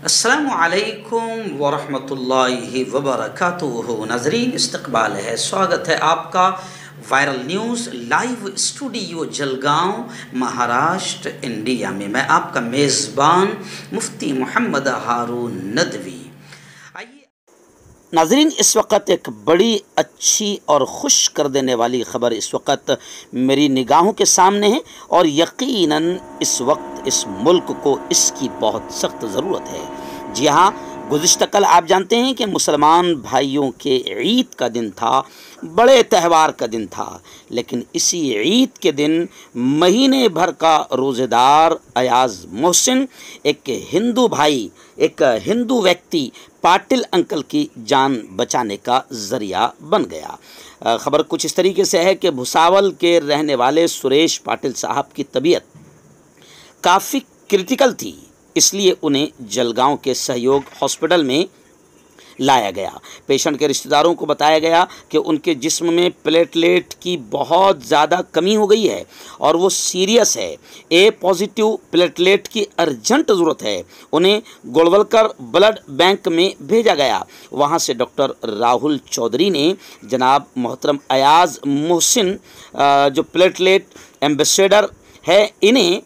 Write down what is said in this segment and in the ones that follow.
अस्सलामुअलैकुम वरहमतुल्लाहि वबरकातुहू। नाज़रीन, इस्तकबाल है, स्वागत है आपका viral news live studio Jalgaon, Maharashtra, India में। मैं आपका मेज़बान मुफ्ती मोहम्मद हारून नदवी। आइए नाज़रीन, इस वक्त एक बड़ी अच्छी और खुश कर देने वाली ख़बर इस वक्त मेरी निगाहों के सामने है और यकीनन इस वक्त इस मुल्क को इसकी बहुत सख्त ज़रूरत है। जी हाँ, गुज़िश्ता कल आप जानते हैं कि मुसलमान भाइयों के ईद का दिन था, बड़े त्यौहार का दिन था, लेकिन इसी ईद के दिन महीने भर का रोज़ेदार अयाज़ मोहसिन, एक हिंदू भाई, एक हिंदू व्यक्ति पाटिल अंकल की जान बचाने का ज़रिया बन गया। ख़बर कुछ इस तरीके से है कि भुसावल के रहने वाले सुरेश पाटिल साहब की तबीयत काफ़ी क्रिटिकल थी, इसलिए उन्हें जलगांव के सहयोग हॉस्पिटल में लाया गया। पेशेंट के रिश्तेदारों को बताया गया कि उनके जिस्म में प्लेटलेट की बहुत ज़्यादा कमी हो गई है और वो सीरियस है। ए पॉजिटिव प्लेटलेट की अर्जेंट ज़रूरत है। उन्हें गोलवलकर ब्लड बैंक में भेजा गया। वहाँ से डॉक्टर राहुल चौधरी ने जनाब मोहतरम अयाज़ मोहसिन, जो प्लेटलेट एम्बेसडर है, इन्हें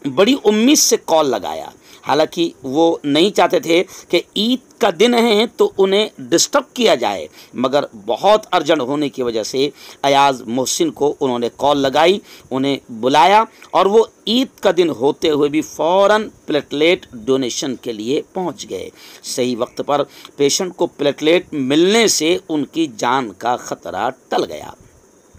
बड़ी उम्मीद से कॉल लगाया। हालांकि वो नहीं चाहते थे कि ईद का दिन है तो उन्हें डिस्टर्ब किया जाए, मगर बहुत अर्जेंट होने की वजह से अयाज़ मोहसिन को उन्होंने कॉल लगाई, उन्हें बुलाया और वो ईद का दिन होते हुए भी फ़ौरन प्लेटलेट डोनेशन के लिए पहुंच गए। सही वक्त पर पेशेंट को प्लेटलेट मिलने से उनकी जान का ख़तरा टल गया।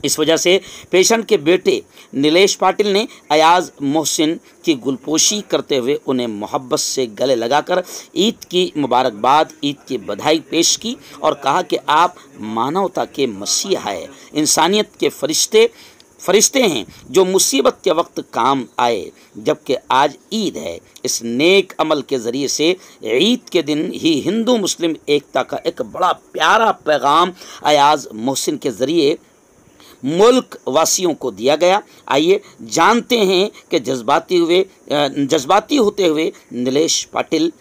इस वजह से पेशेंट के बेटे नीलेश पाटिल ने अयाज़ मोहसिन की गुलपोशी करते हुए उन्हें मोहब्बत से गले लगाकर ईद की मुबारकबाद, ईद की बधाई पेश की और कहा कि आप मानवता के मसीहा हैं, इंसानियत के फरिश्ते हैं जो मुसीबत के वक्त काम आए, जबकि आज ईद है। इस नेक अमल के ज़रिए से ईद के दिन ही हिंदू मुस्लिम एकता का एक बड़ा प्यारा पैगाम अयाज़ मोहसिन के ज़रिए मुल्क वासियों को दिया गया। आइए जानते हैं कि जज्बाती होते हुए नीलेश पाटिल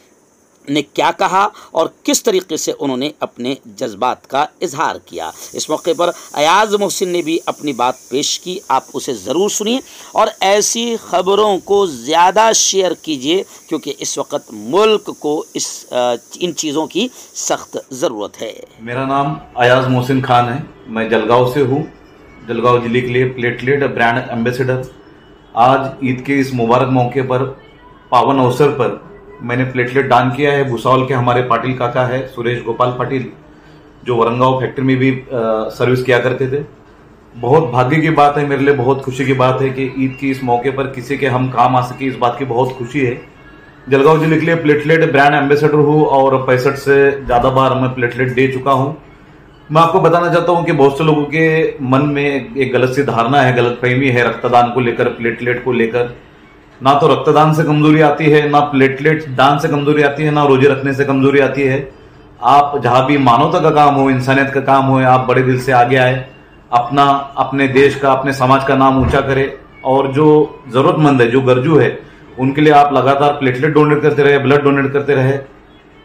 ने क्या कहा और किस तरीके से उन्होंने अपने जज्बात का इजहार किया। इस मौके पर अयाज़ मोहसिन ने भी अपनी बात पेश की, आप उसे ज़रूर सुनिए और ऐसी ख़बरों को ज़्यादा शेयर कीजिए, क्योंकि इस वक्त मुल्क को इन चीज़ों की सख्त ज़रूरत है। मेरा नाम अयाज़ मोहसिन खान है, मैं जलगांव से हूँ। जलगांव जिले के लिए प्लेटलेट ब्रांड एम्बेसडर। आज ईद के इस मुबारक मौके पर, पावन अवसर पर मैंने प्लेटलेट दान किया है। भुसावल के हमारे पाटिल काका है, सुरेश गोपाल पाटिल, जो वरंगाव फैक्ट्री में भी सर्विस किया करते थे। बहुत भाग्य की बात है, मेरे लिए बहुत खुशी की बात है कि ईद की इस मौके पर किसी के हम काम आ सके, इस बात की बहुत खुशी है। जलगांव जिले के लिए प्लेटलेट ब्रांड एम्बेसडर हूँ और 65 से ज्यादा बार मैं प्लेटलेट दे चुका हूँ। मैं आपको बताना चाहता हूं कि बहुत से लोगों के मन में एक गलत सी धारणा है, गलतफहमी है रक्तदान को लेकर, प्लेटलेट को लेकर। ना तो रक्तदान से कमजोरी आती है, ना प्लेटलेट दान से कमजोरी आती है, ना रोजे रखने से कमजोरी आती है। आप जहां भी मानवता का काम हो, इंसानियत का काम हो, आप बड़े दिल से आगे आए, अपने देश का, अपने समाज का नाम ऊंचा करे और जो जरूरतमंद है, जो गरजू है, उनके लिए आप लगातार प्लेटलेट डोनेट करते रहे, ब्लड डोनेट करते रहे।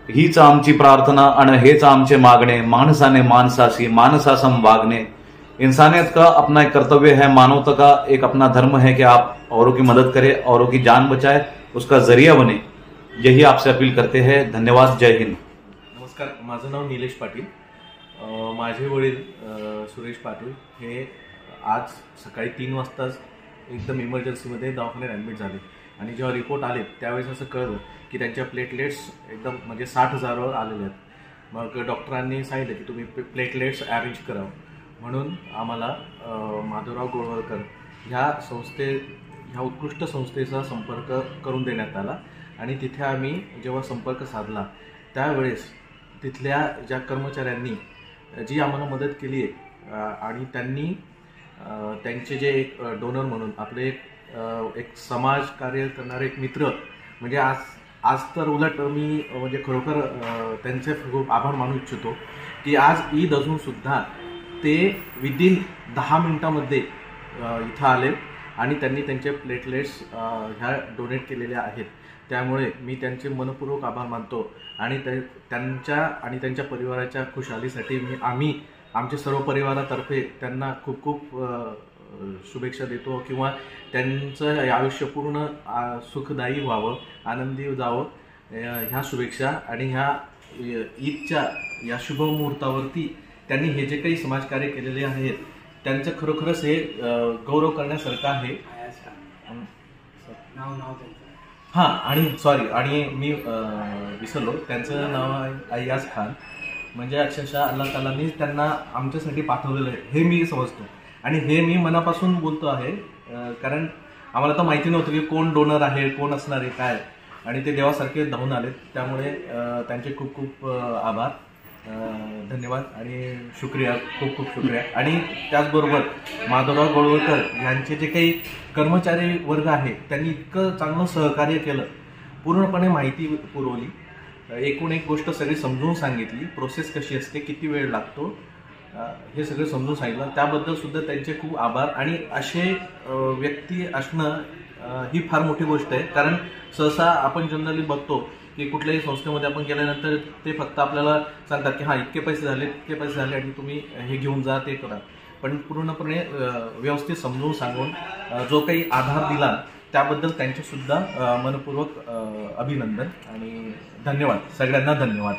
हीच आमची प्रार्थना आणि हेच आमचे मागणे, माणसाने माणसाशी माणसासम वागणे। इंसानियत का अपना एक कर्तव्य है, मानवता का एक अपना धर्म है कि आप औरों की मदद करें, औरों की जान बचाए, उसका जरिया बने। यही आपसे अपील करते हैं। धन्यवाद। जय हिंद। नमस्कार, माझं नाव नीलेश पाटील। माझे वडील सुरेश पाटील हे आज सकाळी 3 वाजताच एकदम इमर्जन्सीमध्ये दवाखान्यात ॲडमिट झाले आणि जेव्हा रिपोर्ट आले त्यावेळेस असं कळलं की त्यांच्या प्लेटलेट्स एकदम म्हणजे 60,000वर आलेले आहेत। मग डॉक्टरांनी सांगितलं की तुम्ही प्लेटलेट्स अरेंज करा, म्हणून आम्हाला माधवराव गोळवलकर ह्या उत्कृष्ट संस्थेचा संपर्क करून देण्यात आला आणि तिथे आम्ही जेव्हा संपर्क साधला त्यावेळेस तिथल्या ज्या कर्मचाऱ्यांनी जी आम्हाला मदत केली आहे आणि त्यांनी त्यांचे जे एक डोनर म्हणून आपले एक समाज कार्य करणारे एक मित्र, म्हणजे आज तर उलट मी म्हणजे खरोखर त्यांचे खूप आभार मानू इच्छितो की आज ईद असून सुद्धा ते विदिन 10 मिनिटांमध्ये इथं आले आणि त्यांनी त्यांचे प्लेटलेट्स ह्या डोनेट केलेल्या आहेत। त्यामुळे मी त्यांचे मनपूर्वक आभार मानतो आणि त्यांच्या आणि त्यांच्या परिवाराच्या खुशालीसाठी आम्ही आमच्या सर्व परिवारातर्फे त्यांना खूप खूप शुभेच्छा देतो किंवा त्यांचं आयुष्य पूर्ण सुखदायी व्हावं, आनंदी जावं ह्या शुभेच्छा. आणि ह्या ईदच्या या शुभ मुहूर्तावरती त्यांनी हे जे काही समाजकार्य केलेले आहेत त्यांचं खरोखरच हे गौरव करण्यासारखं आहे. हां, आणि मी विसरलो, त्यांचं नाव आहे अय्याज खान. म्हणजे अक्षरशः अल्लाह तालांनी त्यांना आमच्यासाठी पाठवलेलं आहे हे मी समजतो आणि हे मी मनापासून बोलतो आहे. कारण आम्हाला तर माहिती नव्हतं की कोण डोनर आहे, कोण असणार आहे, काय, आणि ते देवासारखे धावून आलेत. त्यामुळे त्यांचे खूप खूप आभार, धन्यवाद आणि शुक्रिया, खूप खूप शुक्रिया. आणि त्याचबरोबर माधवराव गोळवळकर यांचे जे काही कर्मचारी वर्ग आहे त्यांनी इतकं चांगलं सहकार्य केलं, पूर्णपणे माहिती पुरवली, एकूण एक गोष्ट सगळी समजून सांगितली, प्रोसेस कशी असते, किती वेळ लागतो, हे सगळं समजून सांगितलं. त्याबद्दल सुद्धा त्यांचे खूप आभार. आणि असे व्यक्ती असणं ही फार मोठी गोष्ट आहे. कारण सहसा आपण जनरली बघतो की कुठल्याही संस्थेमध्ये आपण गेल्यानंतर ते फक्त आपल्याला सांगतात की हां इतके पैसे झाले, इतके पैसे झाले आणि तुम्ही हे घेऊन जा, ते करा. पण पूर्णपणे व्यवस्थित समजून सांगून जो काही आधार दिला त्याबद्दल त्यांचे सुद्धा मनपूर्वक अभिनंदन आणि धन्यवाद. सगळ्यांना धन्यवाद.